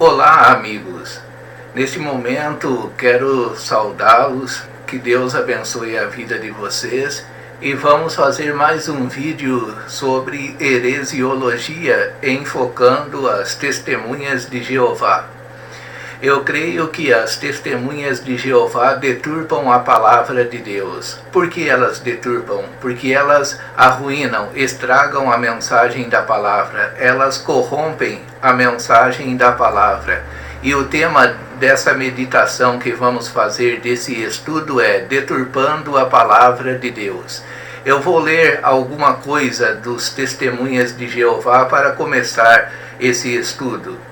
Olá, amigos. Neste momento quero saudá-los, que Deus abençoe a vida de vocês e vamos fazer mais um vídeo sobre heresiologia, enfocando as testemunhas de Jeová. Eu creio que as testemunhas de Jeová deturpam a palavra de Deus. Por que elas deturpam? Porque elas arruinam, estragam a mensagem da palavra, elas corrompem a mensagem da palavra. E o tema dessa meditação que vamos fazer, desse estudo, é deturpando a palavra de Deus. Eu vou ler alguma coisa dos testemunhas de Jeová para começar esse estudo.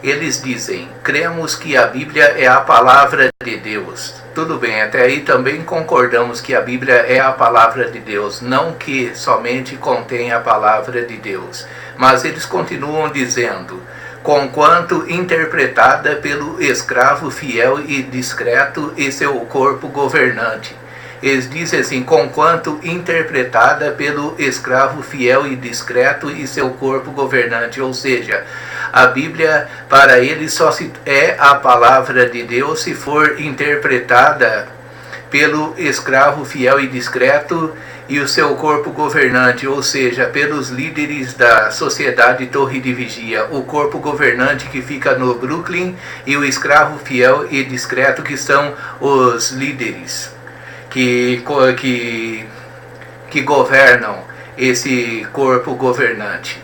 Eles dizem: cremos que a Bíblia é a palavra de Deus. Tudo bem, até aí também concordamos que a Bíblia é a palavra de Deus, não que somente contém a palavra de Deus. Mas eles continuam dizendo: conquanto interpretada pelo escravo fiel e discreto e seu corpo governante. Eles dizem assim: conquanto interpretada pelo escravo fiel e discreto e seu corpo governante. Ou seja, a Bíblia para eles só é a palavra de Deus se for interpretada pelo escravo fiel e discreto e o seu corpo governante, ou seja, pelos líderes da sociedade Torre de Vigia, o corpo governante que fica no Brooklyn e o escravo fiel e discreto que são os líderes que governam esse corpo governante.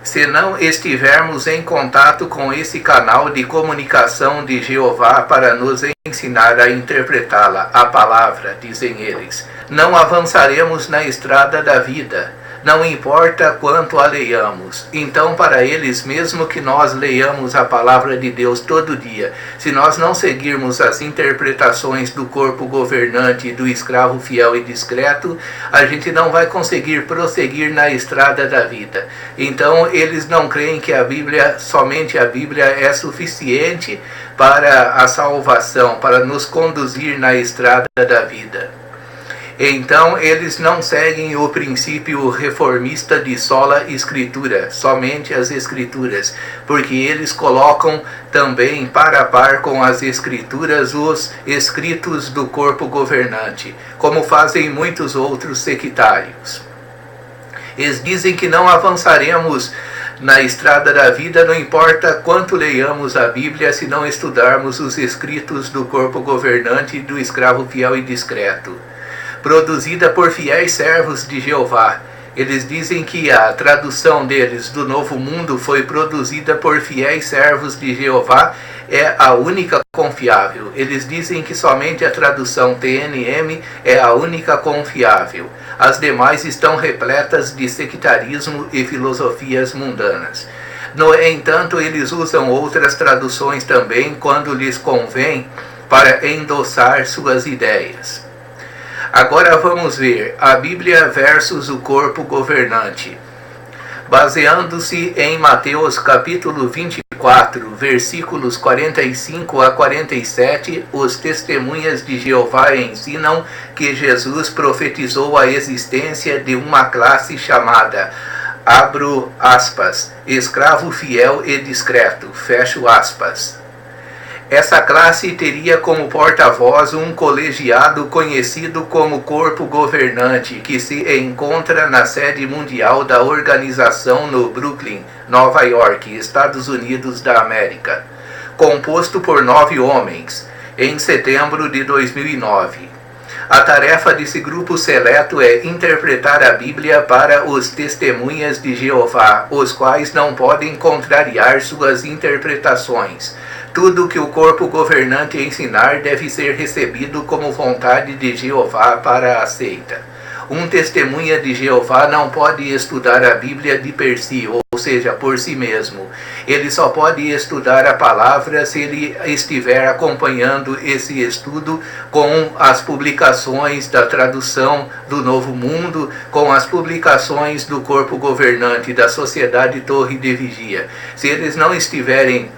Se não estivermos em contato com esse canal de comunicação de Jeová para nos ensinar a interpretá-la, a palavra, dizem eles, não avançaremos na estrada da vida, não importa quanto a leiamos. Então, para eles, mesmo que nós leiamos a palavra de Deus todo dia, se nós não seguirmos as interpretações do corpo governante e do escravo fiel e discreto, a gente não vai conseguir prosseguir na estrada da vida. Então, eles não creem que a Bíblia, somente a Bíblia, é suficiente para a salvação, para nos conduzir na estrada da vida. Então, eles não seguem o princípio reformista de sola escritura, somente as escrituras, porque eles colocam também par a par com as escrituras os escritos do corpo governante, como fazem muitos outros sectários. Eles dizem que não avançaremos na estrada da vida, não importa quanto leiamos a Bíblia, se não estudarmos os escritos do corpo governante e do escravo fiel e discreto. Produzida por fiéis servos de Jeová. Eles dizem que a tradução deles do Novo Mundo foi produzida por fiéis servos de Jeová, é a única confiável. Eles dizem que somente a tradução TNM é a única confiável. As demais estão repletas de sectarismo e filosofias mundanas. No entanto, eles usam outras traduções também quando lhes convém para endossar suas ideias. Agora vamos ver a Bíblia versus o corpo governante. Baseando-se em Mateus capítulo 24, versículos 45 a 47, os testemunhas de Jeová ensinam que Jesus profetizou a existência de uma classe chamada, abro aspas, escravo fiel e discreto, fecho aspas. Essa classe teria como porta-voz um colegiado conhecido como corpo governante, que se encontra na sede mundial da organização no Brooklyn, Nova York, Estados Unidos da América, composto por 9 homens, em setembro de 2009. A tarefa desse grupo seleto é interpretar a Bíblia para os testemunhas de Jeová, os quais não podem contrariar suas interpretações. Tudo que o corpo governante ensinar deve ser recebido como vontade de Jeová para a seita. Um testemunha de Jeová não pode estudar a Bíblia de per si, ou seja, por si mesmo. Ele só pode estudar a palavra se ele estiver acompanhando esse estudo com as publicações da tradução do Novo Mundo, com as publicações do corpo governante da Sociedade Torre de Vigia. Se eles não estiverem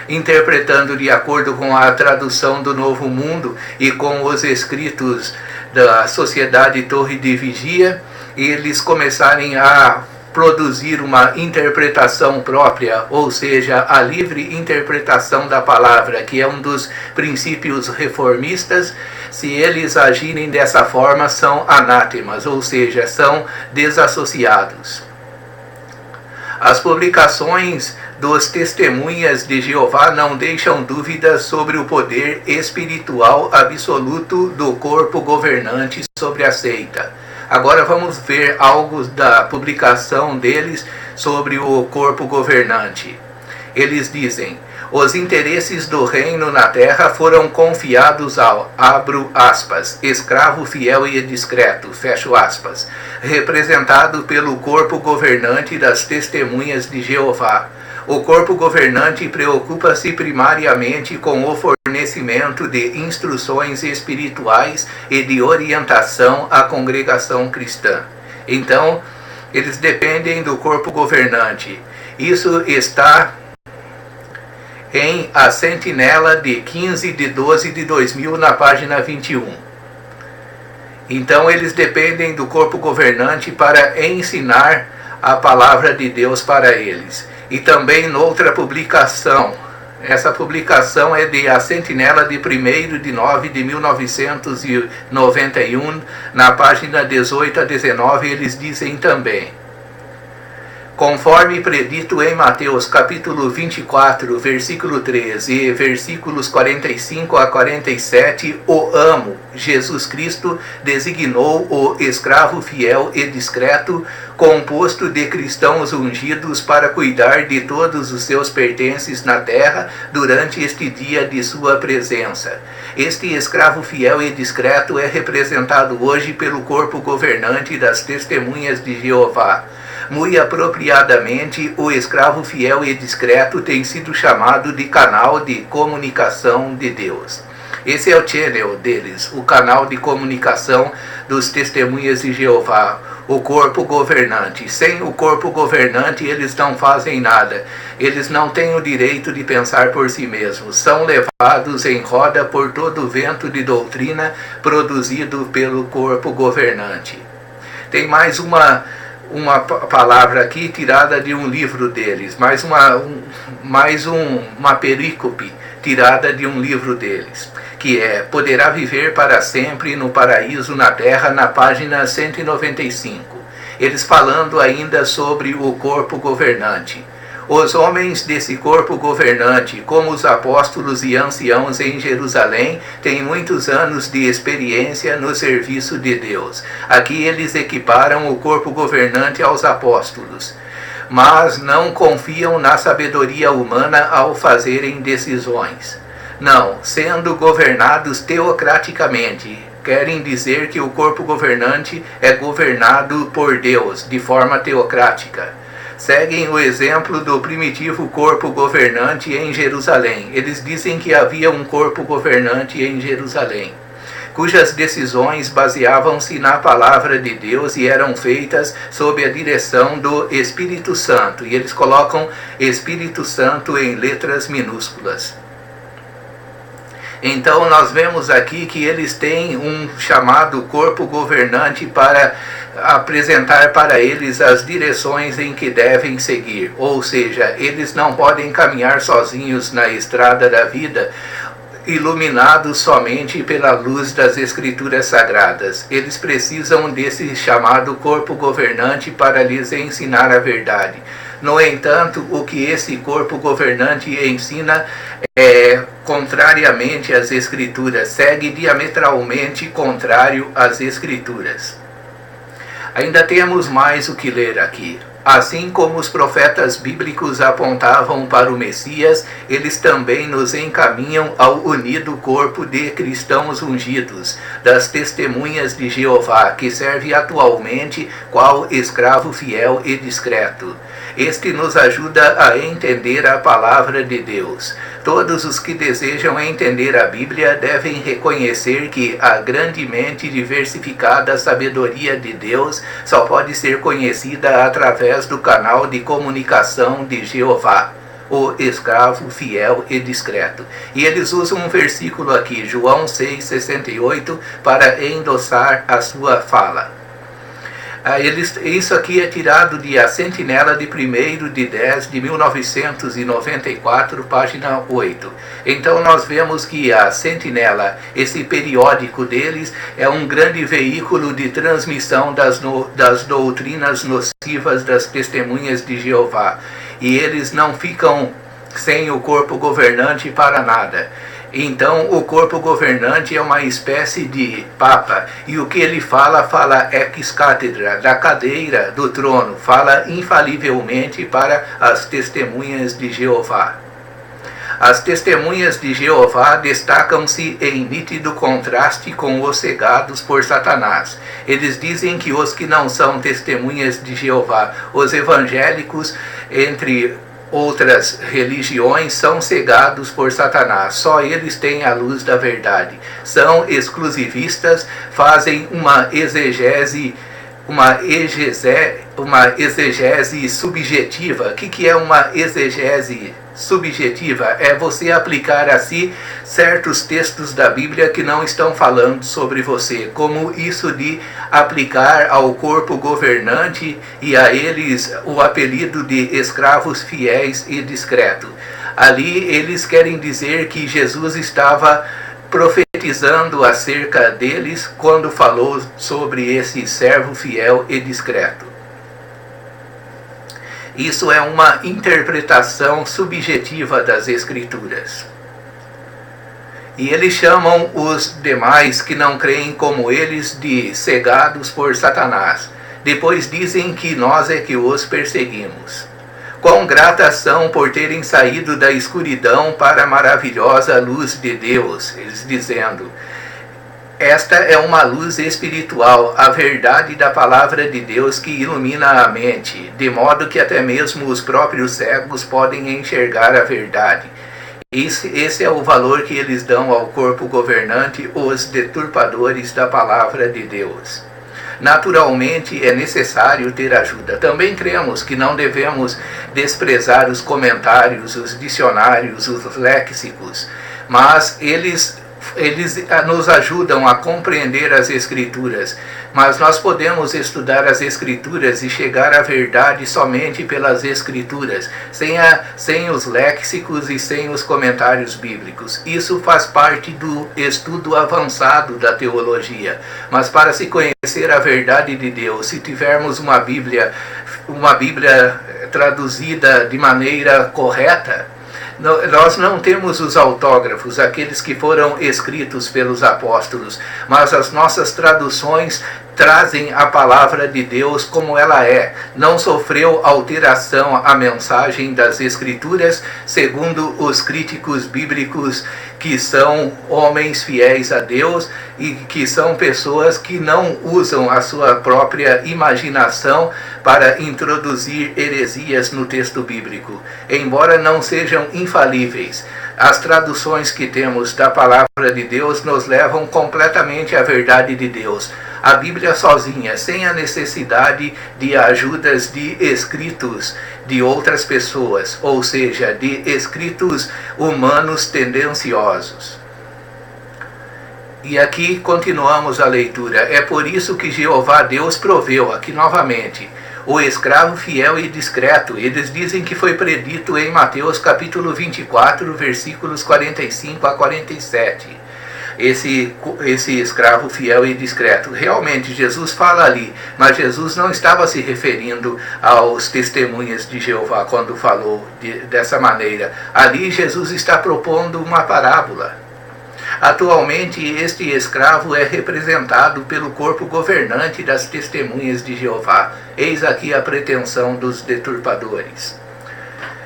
interpretando de acordo com a tradução do Novo Mundo e com os escritos da Sociedade Torre de Vigia, e eles começarem a produzir uma interpretação própria, ou seja, a livre interpretação da palavra, que é um dos princípios reformistas. Se eles agirem dessa forma, são anátemas, ou seja, são desassociados. As publicações dos Testemunhas de Jeová não deixam dúvidas sobre o poder espiritual absoluto do corpo governante sobre a seita. Agora vamos ver algo da publicação deles sobre o corpo governante. Eles dizem: os interesses do reino na terra foram confiados ao, abro aspas, escravo fiel e discreto, fecho aspas, representado pelo corpo governante das Testemunhas de Jeová. O corpo governante preocupa-se primariamente com o fornecimento de instruções espirituais e de orientação à congregação cristã. Então, eles dependem do corpo governante. Isso está em A Sentinela de 15 de 12 de 2000, na página 21. Então, eles dependem do corpo governante para ensinar a palavra de Deus para eles. E também noutra publicação, essa publicação é de A Sentinela de 1º de 9 de 1991, na página 18 a 19, eles dizem também: conforme predito em Mateus capítulo 24, versículo 13 e versículos 45 a 47, o amo, Jesus Cristo, designou o escravo fiel e discreto, composto de cristãos ungidos, para cuidar de todos os seus pertences na terra durante este dia de sua presença. Este escravo fiel e discreto é representado hoje pelo corpo governante das Testemunhas de Jeová. Muito apropriadamente, o escravo fiel e discreto tem sido chamado de canal de comunicação de Deus. Esse é o channel deles, o canal de comunicação dos Testemunhas de Jeová, o corpo governante. Sem o corpo governante, eles não fazem nada. Eles não têm o direito de pensar por si mesmos. São levados em roda por todo o vento de doutrina produzido pelo corpo governante. Tem mais uma palavra aqui tirada de um livro deles, mais uma perícope tirada de um livro deles, que é: poderá viver para sempre no paraíso na terra, na página 195. Eles falando ainda sobre o corpo governante. Os homens desse corpo governante, como os apóstolos e anciãos em Jerusalém, têm muitos anos de experiência no serviço de Deus. Aqui eles equiparam o corpo governante aos apóstolos, mas não confiam na sabedoria humana ao fazerem decisões. Não, sendo governados teocraticamente, querem dizer que o corpo governante é governado por Deus de forma teocrática. Seguem o exemplo do primitivo corpo governante em Jerusalém. Eles dizem que havia um corpo governante em Jerusalém, cujas decisões baseavam-se na palavra de Deus e eram feitas sob a direção do Espírito Santo. E eles colocam Espírito Santo em letras minúsculas. Então nós vemos aqui que eles têm um chamado corpo governante para apresentar para eles as direções em que devem seguir. Ou seja, eles não podem caminhar sozinhos na estrada da vida, iluminados somente pela luz das Escrituras Sagradas. Eles precisam desse chamado corpo governante para lhes ensinar a verdade. No entanto, o que esse corpo governante ensina é contrariamente às Escrituras, segue diametralmente contrário às Escrituras. Ainda temos mais o que ler aqui. Assim como os profetas bíblicos apontavam para o Messias, eles também nos encaminham ao unido corpo de cristãos ungidos, das Testemunhas de Jeová, que serve atualmente qual escravo fiel e discreto. Este nos ajuda a entender a palavra de Deus. Todos os que desejam entender a Bíblia devem reconhecer que a grandemente diversificada sabedoria de Deus só pode ser conhecida através do canal de comunicação de Jeová, o escravo fiel e discreto. E eles usam um versículo aqui, João 6,68, para endossar a sua fala. Isso aqui é tirado de A Sentinela de 1º de 10 de 1994, página 8. Então nós vemos que a Sentinela, esse periódico deles, é um grande veículo de transmissão das doutrinas nocivas das testemunhas de Jeová. E eles não ficam sem o corpo governante para nada. Então o corpo governante é uma espécie de papa, e o que ele fala ex cátedra, da cadeira do trono, fala infalivelmente para as testemunhas de Jeová. As testemunhas de Jeová destacam-se em nítido contraste com os cegados por Satanás. Eles dizem que os que não são testemunhas de Jeová, os evangélicos, entre outras religiões, são cegados por Satanás. Só eles têm a luz da verdade. São exclusivistas, fazem uma exegese subjetiva. O que é uma exegese subjetiva? É você aplicar a si certos textos da Bíblia que não estão falando sobre você, como isso de aplicar ao corpo governante e a eles o apelido de escravos fiéis e discretos. Ali eles querem dizer que Jesus estava profetizando acerca deles quando falou sobre esse servo fiel e discreto. Isso é uma interpretação subjetiva das Escrituras. E eles chamam os demais que não creem como eles de cegados por Satanás. Depois dizem que nós é que os perseguimos. Quão grata são por terem saído da escuridão para a maravilhosa luz de Deus, eles dizendo: esta é uma luz espiritual, a verdade da palavra de Deus que ilumina a mente, de modo que até mesmo os próprios cegos podem enxergar a verdade. Esse é o valor que eles dão ao corpo governante, os deturpadores da palavra de Deus. Naturalmente é necessário ter ajuda. Também cremos que não devemos desprezar os comentários, os dicionários, os léxicos, mas eles nos ajudam a compreender as Escrituras, mas nós podemos estudar as Escrituras e chegar à verdade somente pelas Escrituras, sem os léxicos e sem os comentários bíblicos. Isso faz parte do estudo avançado da teologia, mas para se conhecer a verdade de Deus, se tivermos uma Bíblia traduzida de maneira correta, nós não temos os autógrafos, aqueles que foram escritos pelos apóstolos, mas as nossas traduções trazem a palavra de Deus como ela é. Não sofreu alteração a mensagem das Escrituras, segundo os críticos bíblicos, que são homens fiéis a Deus e que são pessoas que não usam a sua própria imaginação para introduzir heresias no texto bíblico, embora não sejam infalíveis. As traduções que temos da palavra de Deus nos levam completamente à verdade de Deus. A Bíblia sozinha, sem a necessidade de ajudas de escritos de outras pessoas, ou seja, de escritos humanos tendenciosos. E aqui continuamos a leitura. É por isso que Jeová Deus proveu, aqui novamente, o escravo fiel e discreto. Eles dizem que foi predito em Mateus capítulo 24, versículos 45 a 47. Esse escravo fiel e discreto. Realmente Jesus fala ali, mas Jesus não estava se referindo aos testemunhas de Jeová quando falou dessa maneira. Ali Jesus está propondo uma parábola. Atualmente este escravo é representado pelo corpo governante das testemunhas de Jeová. Eis aqui a pretensão dos deturpadores.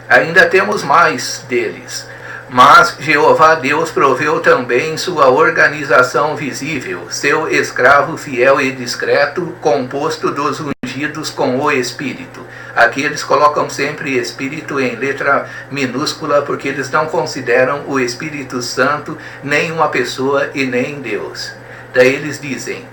Ainda temos mais deles. Mas Jeová Deus proveu também sua organização visível, seu escravo fiel e discreto, composto dos ungidos com o Espírito. Aqui eles colocam sempre Espírito em letra minúscula, porque eles não consideram o Espírito Santo nem uma pessoa e nem Deus. Daí eles dizem: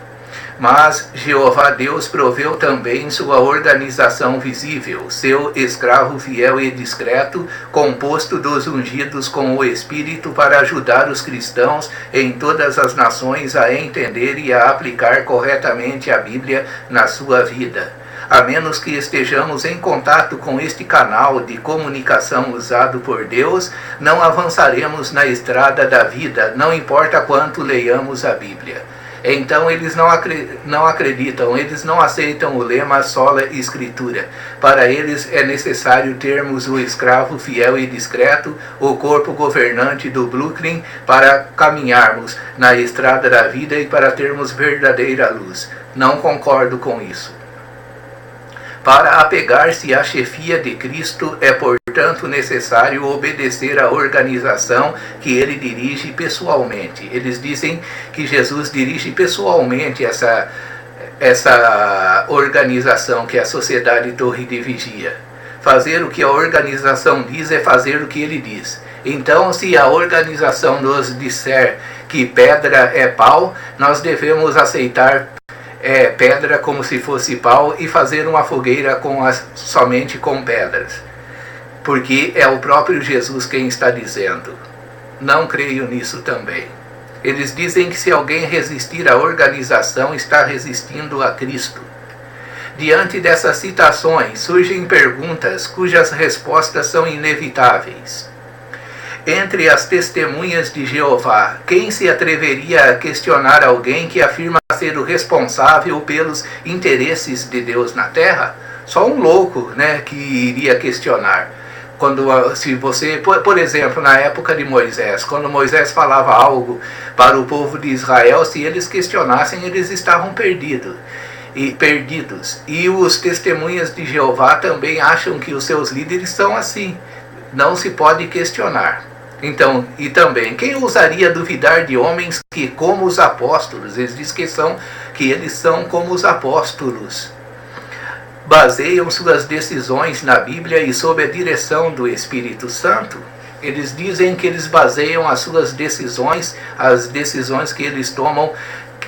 Mas Jeová Deus proveu também sua organização visível, seu escravo fiel e discreto, composto dos ungidos com o Espírito para ajudar os cristãos em todas as nações a entender e a aplicar corretamente a Bíblia na sua vida. A menos que estejamos em contato com este canal de comunicação usado por Deus, não avançaremos na estrada da vida, não importa quanto leiamos a Bíblia. Então eles não acreditam, eles não aceitam o lema sola escritura. Para eles é necessário termos o escravo fiel e discreto, o corpo governante do Brooklyn, para caminharmos na estrada da vida e para termos verdadeira luz. Não concordo com isso. Para apegar-se à chefia de Cristo, é portanto necessário obedecer à organização que ele dirige pessoalmente. Eles dizem que Jesus dirige pessoalmente essa organização que é a Sociedade Torre de Vigia. Fazer o que a organização diz é fazer o que ele diz. Então, se a organização nos disser que pedra é pau, nós devemos aceitar pedra como se fosse pau e fazer uma fogueira somente com pedras. Porque é o próprio Jesus quem está dizendo. Não creio nisso também. Eles dizem que se alguém resistir à organização, está resistindo a Cristo. Diante dessas citações, surgem perguntas cujas respostas são inevitáveis. Entre as testemunhas de Jeová, quem se atreveria a questionar alguém que afirma ser o responsável pelos interesses de Deus na terra? Só um louco, que iria questionar. Se você, por exemplo, na época de Moisés, quando Moisés falava algo para o povo de Israel, se eles questionassem, eles estavam perdidos. E os testemunhas de Jeová também acham que os seus líderes são assim. Não se pode questionar. Então, e também, quem ousaria duvidar de homens que, como os apóstolos, eles dizem que eles são como os apóstolos, baseiam suas decisões na Bíblia e sob a direção do Espírito Santo? Eles dizem que eles baseiam as suas decisões, as decisões que eles tomam,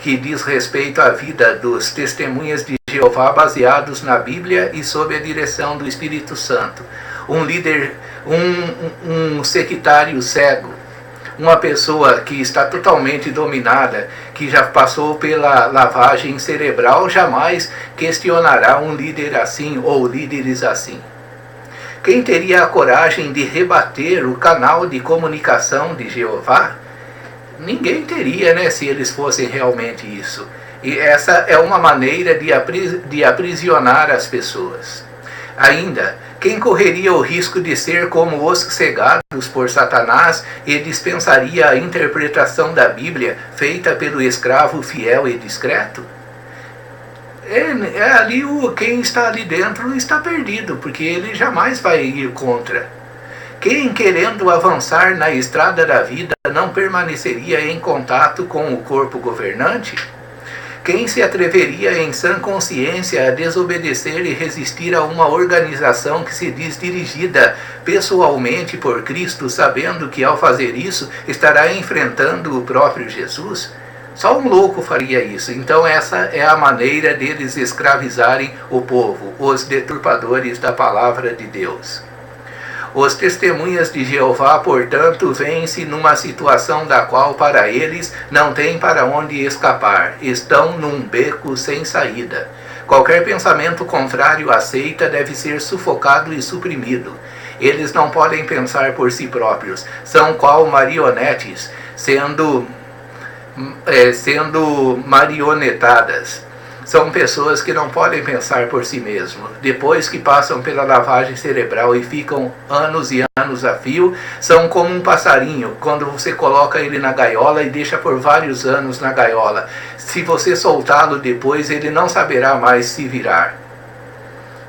que diz respeito à vida dos testemunhas de Jeová, baseados na Bíblia e sob a direção do Espírito Santo. Um líder, um sectário cego, uma pessoa que está totalmente dominada, que já passou pela lavagem cerebral, jamais questionará um líder assim ou líderes assim. Quem teria a coragem de rebater o canal de comunicação de Jeová? Ninguém teria, se eles fossem realmente isso. E essa é uma maneira de aprisionar as pessoas. Ainda, quem correria o risco de ser como os cegados por Satanás e dispensaria a interpretação da Bíblia feita pelo escravo fiel e discreto? Quem está ali dentro está perdido, porque ele jamais vai ir contra. Quem, querendo avançar na estrada da vida, não permaneceria em contato com o corpo governante? Quem se atreveria em sã consciência a desobedecer e resistir a uma organização que se diz dirigida pessoalmente por Cristo, sabendo que ao fazer isso estará enfrentando o próprio Jesus? Só um louco faria isso. Então essa é a maneira deles escravizarem o povo, os deturpadores da palavra de Deus. Os testemunhas de Jeová, portanto, veem-se numa situação da qual para eles não tem para onde escapar. Estão num beco sem saída. Qualquer pensamento contrário à seita deve ser sufocado e suprimido. Eles não podem pensar por si próprios. São qual marionetes, sendo marionetadas. São pessoas que não podem pensar por si mesmos. Depois que passam pela lavagem cerebral e ficam anos e anos a fio, são como um passarinho, quando você coloca ele na gaiola e deixa por vários anos na gaiola. Se você soltá-lo depois, ele não saberá mais se virar.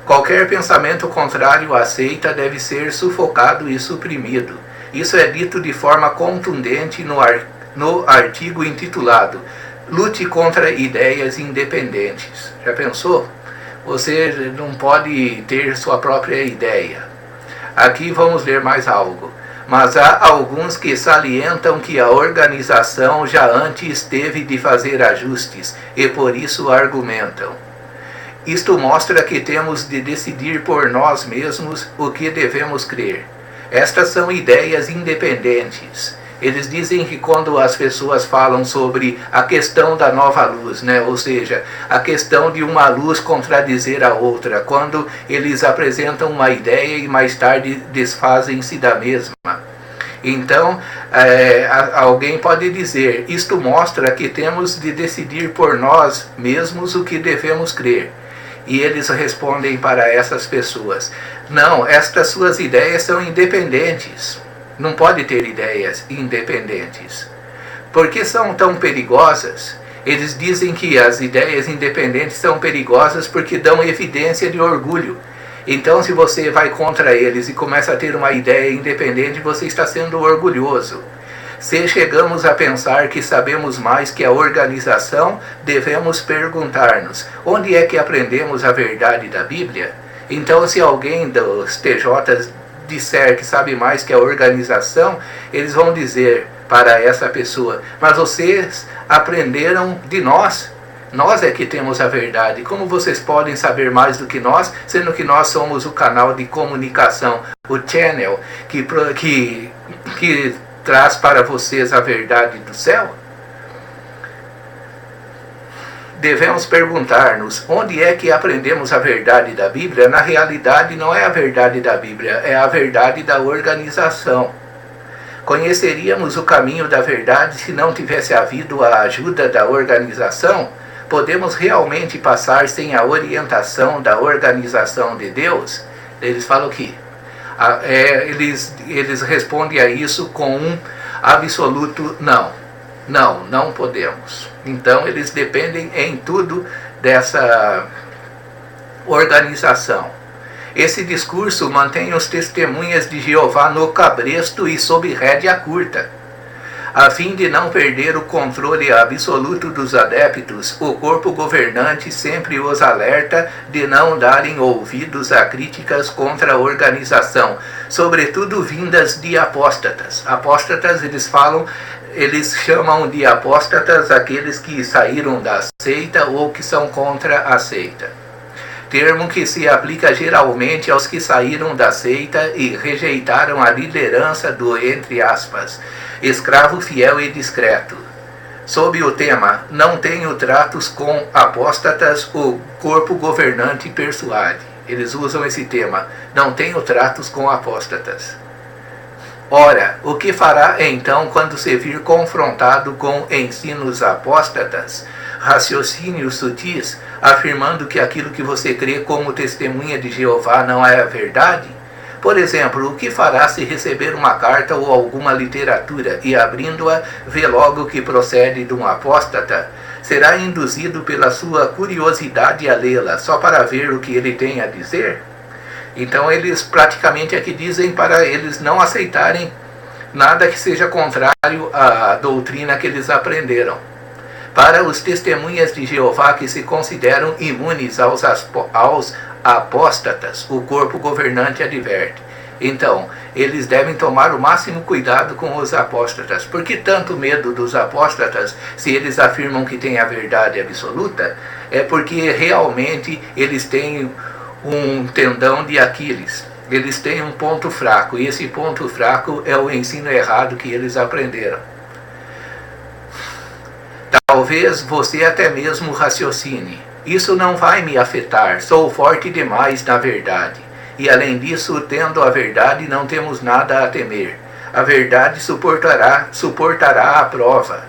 Qualquer pensamento contrário à seita deve ser sufocado e suprimido. Isso é dito de forma contundente no artigo intitulado Lute contra ideias independentes. Já pensou? Você não pode ter sua própria ideia. Aqui vamos ler mais algo. Mas há alguns que salientam que a organização já antes teve de fazer ajustes e por isso argumentam. Isto mostra que temos de decidir por nós mesmos o que devemos crer. Estas são ideias independentes. Eles dizem que quando as pessoas falam sobre a questão da nova luz, ou seja, a questão de uma luz contradizer a outra, quando eles apresentam uma ideia e mais tarde desfazem-se da mesma. Então, alguém pode dizer, isto mostra que temos de decidir por nós mesmos o que devemos crer. E eles respondem para essas pessoas, não, estas suas ideias são independentes. Não pode ter ideias independentes. Por que são tão perigosas? Eles dizem que as ideias independentes são perigosas porque dão evidência de orgulho. Então, se você vai contra eles e começa a ter uma ideia independente, você está sendo orgulhoso. Se chegamos a pensar que sabemos mais que a organização, devemos perguntar-nos, onde é que aprendemos a verdade da Bíblia? Então, se alguém dos TJs disser que sabe mais que a organização, eles vão dizer para essa pessoa, mas vocês aprenderam de nós. Nós é que temos a verdade. Como vocês podem saber mais do que nós, sendo que nós somos o canal de comunicação, o channel que traz para vocês a verdade do céu? Devemos perguntar-nos, onde é que aprendemos a verdade da Bíblia? Na realidade, não é a verdade da Bíblia, é a verdade da organização. Conheceríamos o caminho da verdade se não tivesse havido a ajuda da organização? Podemos realmente passar sem a orientação da organização de Deus? Eles falam que eles respondem a isso com um absoluto não. Não podemos. Então eles dependem em tudo dessa organização. Esse discurso mantém os testemunhas de Jeová no cabresto e sob rédea curta. A fim de não perder o controle absoluto dos adeptos, o corpo governante sempre os alerta de não darem ouvidos a críticas contra a organização, sobretudo vindas de apóstatas. Apóstatas, eles chamam de apóstatas aqueles que saíram da seita ou que são contra a seita. Termo que se aplica geralmente aos que saíram da seita e rejeitaram a liderança do, entre aspas, escravo fiel e discreto. Sob o tema, não tenho tratos com apóstatas, o corpo governante persuade. Eles usam esse tema, não tenho tratos com apóstatas. Ora, o que fará então quando se vir confrontado com ensinos apóstatas, raciocínios sutis, afirmando que aquilo que você crê como testemunha de Jeová não é a verdade? Por exemplo, o que fará se receber uma carta ou alguma literatura e, abrindo-a, vê logo que procede de um apóstata? Será induzido pela sua curiosidade a lê-la, só para ver o que ele tem a dizer? Então eles praticamente aqui dizem para eles não aceitarem nada que seja contrário à doutrina que eles aprenderam. Para os testemunhas de Jeová que se consideram imunes aos apóstatas, o corpo governante adverte. Então, eles devem tomar o máximo cuidado com os apóstatas. Por que tanto medo dos apóstatas se eles afirmam que têm a verdade absoluta? É porque realmente eles têm um tendão de Aquiles. Eles têm um ponto fraco, e esse ponto fraco é o ensino errado que eles aprenderam. Talvez você até mesmo raciocine, isso não vai me afetar, sou forte demais na verdade. E além disso, tendo a verdade, não temos nada a temer. A verdade suportará a prova.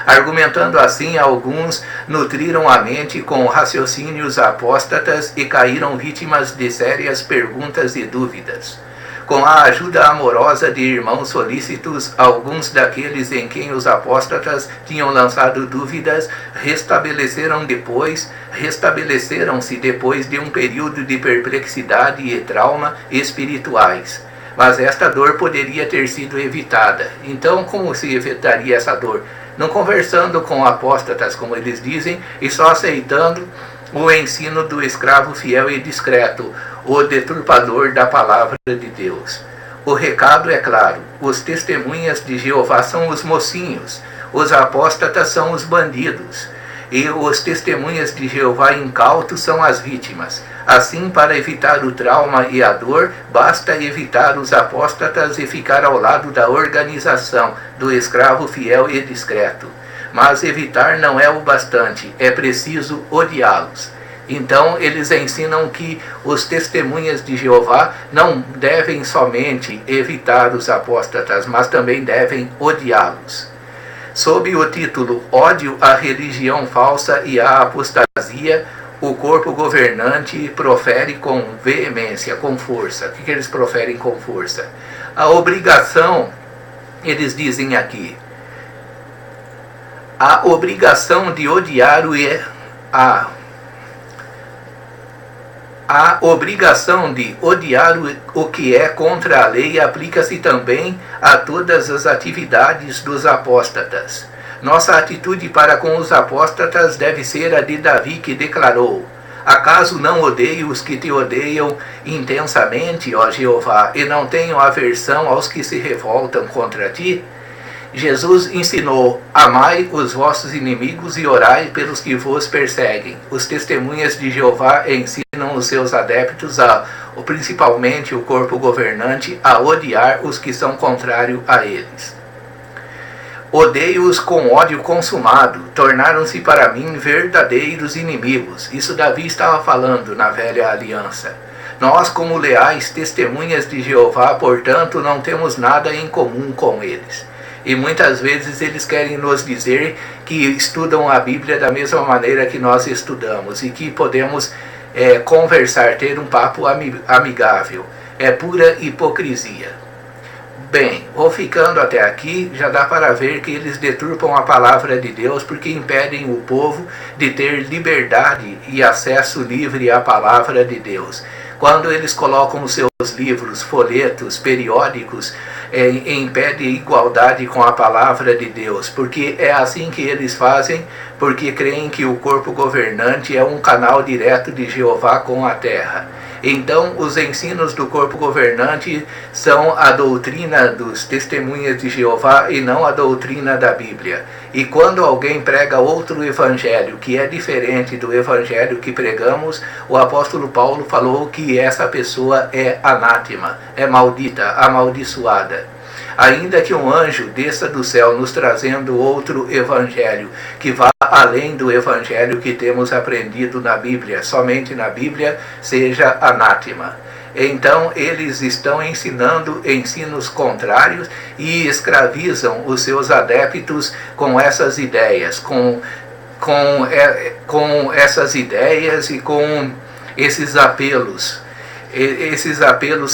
Argumentando assim, alguns nutriram a mente com raciocínios apóstatas e caíram vítimas de sérias perguntas e dúvidas. Com a ajuda amorosa de irmãos solícitos, alguns daqueles em quem os apóstatas tinham lançado dúvidas restabeleceram-se depois de um período de perplexidade e trauma espirituais. Mas esta dor poderia ter sido evitada. Então, como se evitaria essa dor? Não conversando com apóstatas, como eles dizem, e só aceitando o ensino do escravo fiel e discreto, o deturpador da palavra de Deus. O recado é claro: os testemunhas de Jeová são os mocinhos, os apóstatas são os bandidos, e os testemunhas de Jeová incautos são as vítimas. Assim, para evitar o trauma e a dor, basta evitar os apóstatas e ficar ao lado da organização, do escravo fiel e discreto. Mas evitar não é o bastante, é preciso odiá-los. Então, eles ensinam que os testemunhas de Jeová não devem somente evitar os apóstatas, mas também devem odiá-los. Sob o título Ódio à religião falsa e à apostasia, o corpo governante profere com veemência, com força. O que eles proferem com força? A obrigação, eles dizem aqui, a obrigação de odiar A obrigação de odiar o que é contra a lei aplica-se também a todas as atividades dos apóstatas. Nossa atitude para com os apóstatas deve ser a de Davi, que declarou: acaso não odeio os que te odeiam intensamente, ó Jeová, e não tenho aversão aos que se revoltam contra ti? Jesus ensinou: amai os vossos inimigos e orai pelos que vos perseguem. Os testemunhas de Jeová ensinam os seus adeptos, principalmente o corpo governante, a odiar os que são contrários a eles. Odeio-os com ódio consumado, tornaram-se para mim verdadeiros inimigos. Isso Davi estava falando na velha aliança. Nós, como leais testemunhas de Jeová, portanto, não temos nada em comum com eles. E muitas vezes eles querem nos dizer que estudam a Bíblia da mesma maneira que nós estudamos e que podemos conversar, ter um papo amigável. É pura hipocrisia. Bem, vou ficando até aqui, já dá para ver que eles deturpam a palavra de Deus porque impedem o povo de ter liberdade e acesso livre à palavra de Deus. Quando eles colocam os seus livros, folhetos, periódicos, em pé de igualdade com a palavra de Deus, porque é assim que eles fazem, porque creem que o corpo governante é um canal direto de Jeová com a terra. Então, os ensinos do corpo governante são a doutrina dos testemunhas de Jeová e não a doutrina da Bíblia. E quando alguém prega outro evangelho que é diferente do evangelho que pregamos, o apóstolo Paulo falou que essa pessoa é anátema, é maldita, amaldiçoada. Ainda que um anjo desça do céu nos trazendo outro evangelho, que vá além do evangelho que temos aprendido na Bíblia, somente na Bíblia, seja anátema. Então eles estão ensinando ensinos contrários e escravizam os seus adeptos com essas ideias, com essas ideias e com esses apelos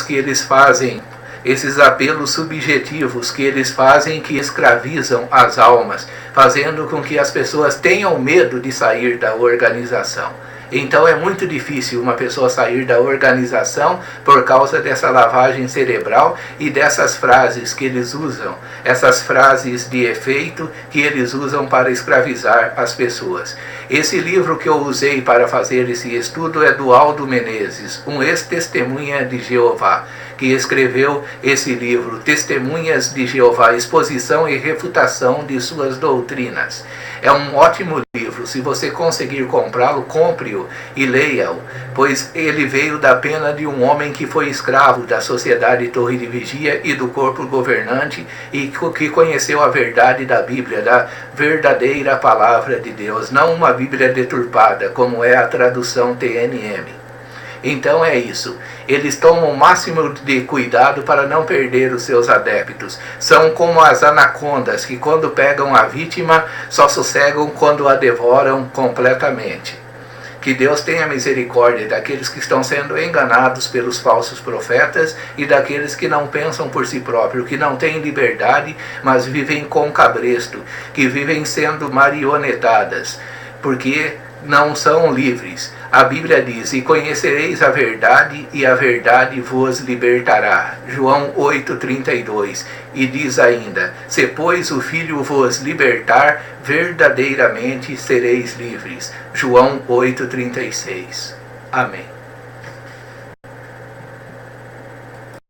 que eles fazem, esses apelos subjetivos que eles fazem, que escravizam as almas, fazendo com que as pessoas tenham medo de sair da organização. Então é muito difícil uma pessoa sair da organização por causa dessa lavagem cerebral e dessas frases que eles usam, essas frases de efeito que eles usam para escravizar as pessoas. Esse livro que eu usei para fazer esse estudo é do Aldo Menezes, um ex-testemunha de Jeová, que escreveu esse livro, Testemunhas de Jeová, Exposição e Refutação de Suas Doutrinas. É um ótimo livro. Se você conseguir comprá-lo, compre-o e leia-o, pois ele veio da pena de um homem que foi escravo da sociedade Torre de Vigia e do corpo governante e que conheceu a verdade da Bíblia, da verdadeira palavra de Deus, não uma Bíblia deturpada, como é a tradução TNM. Então é isso. Eles tomam o máximo de cuidado para não perder os seus adeptos. São como as anacondas, que quando pegam a vítima, só sossegam quando a devoram completamente. Que Deus tenha misericórdia daqueles que estão sendo enganados pelos falsos profetas e daqueles que não pensam por si próprios, que não têm liberdade, mas vivem com cabresto, que vivem sendo marionetadas, porque não são livres. A Bíblia diz: e conhecereis a verdade, e a verdade vos libertará. João 8,32. E diz ainda: se pois o Filho vos libertar, verdadeiramente sereis livres. João 8,36. Amém.